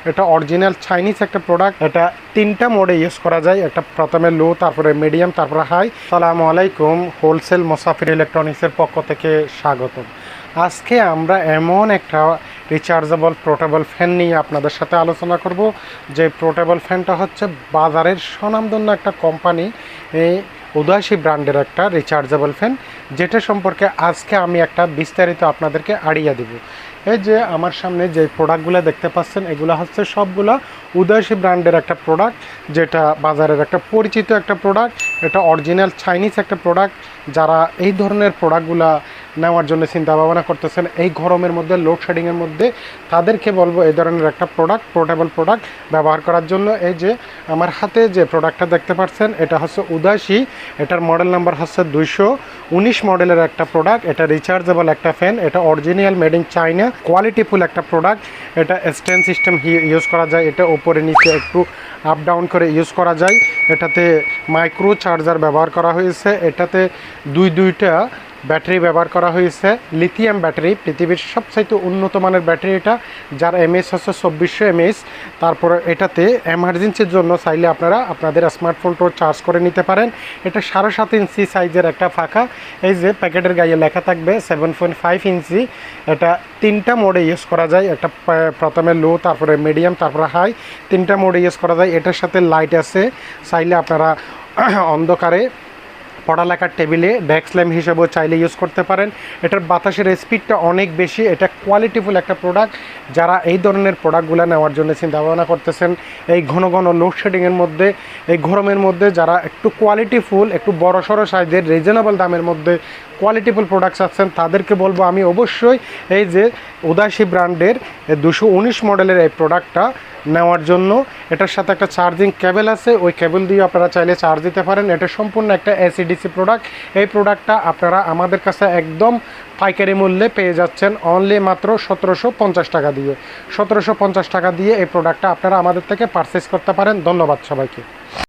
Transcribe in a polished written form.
এটা original Chinese একটা product. এটা তিনটা মোডে ইউজ করা যায়, একটা প্রথমে লো, তারপরে মিডিয়াম, তারপরে হাই। আসসালামু আলাইকুম, হোলসেল মোসাফির ইলেকট্রনিক্সের পক্ষ থেকে স্বাগতম। আজকে আমরা এমন একটা রিচার্জেবল পোর্টেবল ফ্যান নিয়ে আপনাদের সাথে আলোচনা করব। যে পোর্টেবল ফ্যানটা হচ্ছে বাজারের স্বনামধন্য একটা কোম্পানি, এই উদয়সী ব্র্যান্ডের একটা রিচার্জেবল ফ্যান, যেটা সম্পর্কে আজকে আমি একটা বিস্তারিত আপনাদেরকে আড়িয়ে দেব। এই যে আমার সামনে যে প্রোডাক্টগুলো দেখতে পাচ্ছেন, এগুলো হচ্ছে সবগুলো উদয়সী ব্র্যান্ডের একটা প্রোডাক্ট, যেটা বাজারের একটা পরিচিত একটা প্রোডাক্ট। এটা অরিজিনাল চাইনিজ একটা প্রোডাক্ট। যারা এই ধরনের প্রোডাক্টগুলো নেওয়ার জন্য চিন্তা ভাবনা করতেছেন এই গরমের মধ্যে, লোডশেডিংয়ের মধ্যে, তাদেরকে বলবো এই ধরনের একটা প্রোডাক্ট, পোর্টেবল প্রোডাক্ট ব্যবহার করার জন্য। এই যে আমার হাতে যে প্রোডাক্টটা দেখতে পাচ্ছেন, এটা হচ্ছে উদয়সী। এটার মডেল নাম্বার হচ্ছে 219 মডেলের একটা প্রোডাক্ট। এটা রিচার্জেবল একটা ফ্যান। এটা অরিজিনাল মেড ইন চায়না, কোয়ালিটিফুল একটা প্রোডাক্ট। এটা স্ট্যান্ড সিস্টেম ইউজ করা যায়, এটা উপরে নিচে একটু আপ ডাউন করে ইউজ করা যায়। এটাতে মাইক্রো চার্জার ব্যবহার করা হয়েছে। এটাতে দুইটা ব্যাটারি ব্যবহার করা হয়েছে, লিথিয়াম ব্যাটারি, পৃথিবীর সবচাইতে উন্নত মানের ব্যাটারি এটা, যার এমএস হচ্ছে 2400 এমএস। তারপরে এটাতে এমার্জেন্সির জন্য চাইলে আপনারা আপনাদের স্মার্টফোনটাও চার্জ করে নিতে পারেন। এটা 7.5 ইঞ্চি সাইজের একটা ফাঁকা, এই যে প্যাকেটের গায়ে লেখা থাকবে 7.5 ইঞ্চি। এটা তিনটা মোডে ইউজ করা যায়, একটা প্রথমে লো, তারপরে মিডিয়াম, তারপরে হাই, তিনটা মোডে ইউজ করা যায়। এটার সাথে লাইট আছে, চাইলে আপনারা অন্ধকারে পড়ালেখার টেবিলে ডেস্ক ল্যাম্প হিসেবেও চাইলে ইউজ করতে পারেন। এটার বাতাসের স্পিডটা অনেক বেশি। এটা কোয়ালিটিফুল একটা প্রোডাক্ট। যারা এই ধরনের প্রোডাক্টগুলো নেওয়ার জন্য চিন্তা ভাবনা করতেছেন এই ঘন ঘন লোডশেডিংয়ের মধ্যে, এই গরমের মধ্যে, যারা একটু কোয়ালিটিফুল, একটু বড় সড়ো সাইজের, রিজনেবল দামের মধ্যে কোয়ালিটিফুল প্রোডাক্টস আছেন, তাদেরকে বলবো আমি অবশ্যই এই যে উদয়সী ব্র্যান্ডের 219 মডেলের এই প্রোডাক্টটা নেওয়ার জন্য। এটার সাথে একটা চার্জিং কেবল আছে, ওই কেবল দিয়ে আপনারা চাইলে চার্জ দিতে পারেন। এটা সম্পূর্ণ একটা এসিডিসি প্রোডাক্ট। এই প্রোডাক্টটা আপনারা আমাদের কাছে একদম পাইকারি মূল্যে পেয়ে যাচ্ছেন, অনলি মাত্র 1750 টাকা দিয়ে। 1750 টাকা দিয়ে এই প্রোডাক্টটা আপনারা আমাদের থেকে পারচেস করতে পারেন। ধন্যবাদ সবাইকে।